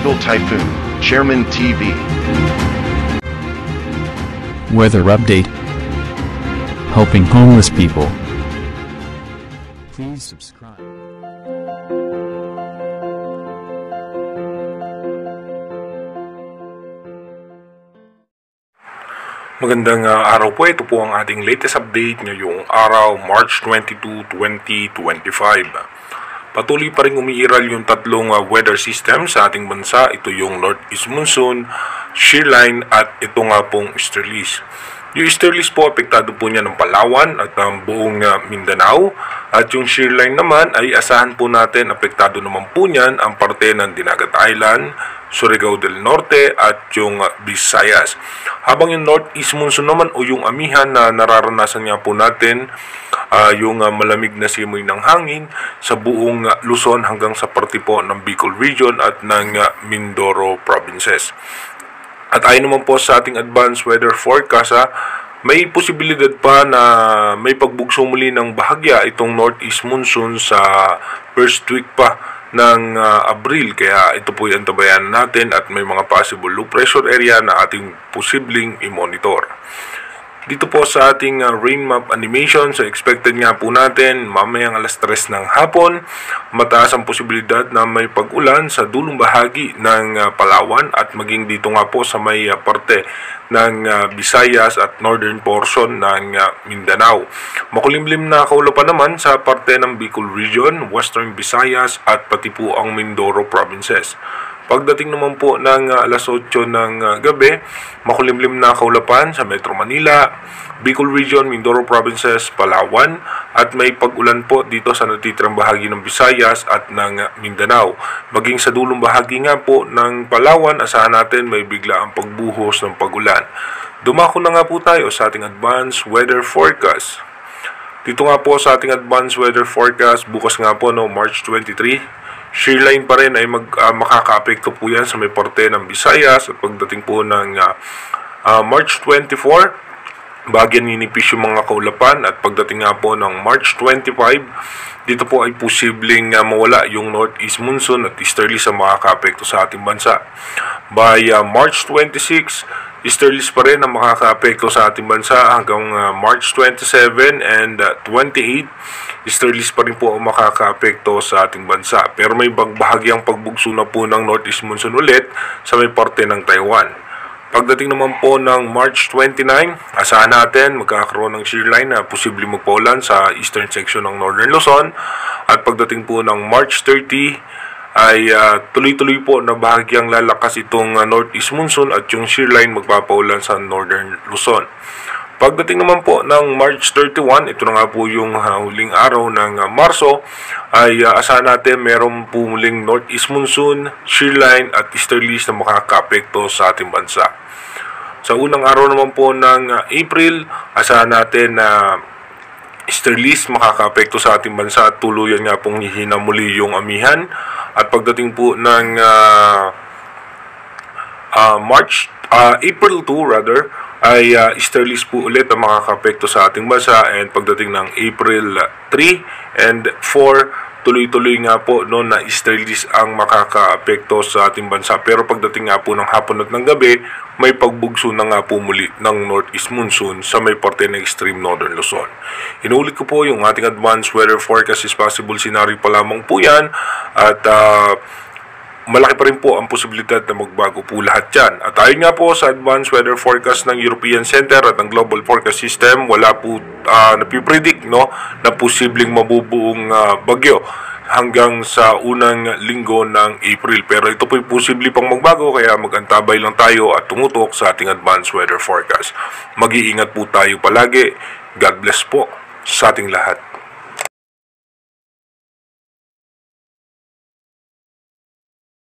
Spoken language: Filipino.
Global Typhoon, Chairman TV. Weather update. Helping homeless people. Please subscribe. Magandang araw po. Ito po ang ating latest update ngayong araw, March 22, 2025. Patuloy pa rin umiiral yung tatlong weather system sa ating bansa. Ito yung Northeast Monsoon, Shearline at ito nga pong Easterlies. Yung Easterlies po, apektado po niya ng Palawan at ang buong Mindanao. At yung Shearline naman ay asahan po natin, apektado naman po niyan ang parte ng Dinagat Island, Surigao del Norte at yung Visayas. Habang yung Northeast Monsoon naman o yung amihan na nararanasan nga po natin, yung malamig na simoy ng hangin sa buong Luzon hanggang sa parte po ng Bicol Region at ng Mindoro Provinces. At ayon naman po sa ating advanced weather forecast, may posibilidad pa na may pagbugso muli ng bahagya itong Northeast Monsoon sa first week pa ng Abril. Kaya ito po yung antabayan natin at may mga possible low pressure area na ating posibleng i-monitor. Dito po sa ating rain map animation, so expected nga po natin mamayang alas 3 ng hapon, mataas ang posibilidad na may pag-ulan sa dulong bahagi ng Palawan at maging dito nga po sa may parte ng Visayas at northern portion ng Mindanao. Makulimlim na kaulapan naman sa parte ng Bicol Region, Western Visayas at pati po ang Mindoro Provinces. Pagdating naman po ng alas 8 ng gabi, makulimlim na kaulapan sa Metro Manila, Bicol Region, Mindoro Provinces, Palawan at may pag-ulan po dito sa natitirang bahagi ng Visayas at ng Mindanao. Maging sa dulong bahagi nga po ng Palawan, asahan natin may bigla ang pagbuhos ng pag-ulan. Dumako na nga po tayo sa ating advanced weather forecast. Dito nga po sa ating advanced weather forecast, bukas nga po March 23, Shearline pa rin ay makaka-apekto po yan sa may parte ng Visayas at pagdating po ng March 24, bagyan ninipis yung mga kaulapan at pagdating nga po ng March 25, dito po ay posibleng mawala yung Northeast Monsoon at Easterlies ang makaka-apekto sa ating bansa. By March 26, Easterlies pa rin ang makaka-apekto sa ating bansa hanggang March 27 and 28. Easterlies pa rin po ang makaka-apekto sa ating bansa. Pero may bahagyang pagbugso na po ng Northeast Monsoon ulit sa may parte ng Taiwan. Pagdating naman po ng March 29, asahan natin magkakaroon ng shearline na posibleng magpaulan sa eastern section ng Northern Luzon. At pagdating po ng March 30, ay tuloy-tuloy po na bahagyang lalakas itong Northeast Monsoon at yung shearline magpapaulan sa Northern Luzon. Pagdating naman po ng March 31, ito na nga po yung huling araw ng Marso, ay asahan natin meron po muling Northeast Monsoon, shearline at easterlies na makaka-apekto sa ating bansa. Sa unang araw naman po ng April, asahan natin na easterlies makaka-apekto sa ating bansa at tuluyan nga pong hihina muli yung amihan. At pagdating po ng April 2 rather, ay easterlies po ulit ang makaka-apekto sa ating bansa, and pagdating ng April 3 and 4, tuloy-tuloy nga po na easterlies ang makaka-apekto sa ating bansa. Pero pagdating nga po ng hapon at ng gabi, may pagbugso na nga po muli ng Northeast Monsoon sa may parte ng extreme Northern Luzon. Inuulit ko po yung ating advanced weather forecast is possible scenario pa lamang po yan at malaki pa rin po ang posibilidad na magbago po lahat yan. At ayon nga po sa advanced weather forecast ng European Center at ng Global Forecast System, wala po napipredict na posibleng mabubuong bagyo hanggang sa unang linggo ng April. Pero ito po posible pang magbago, kaya mag-antabay lang tayo at tumutok sa ating advanced weather forecast. Mag-iingat po tayo palagi. God bless po sa ating lahat.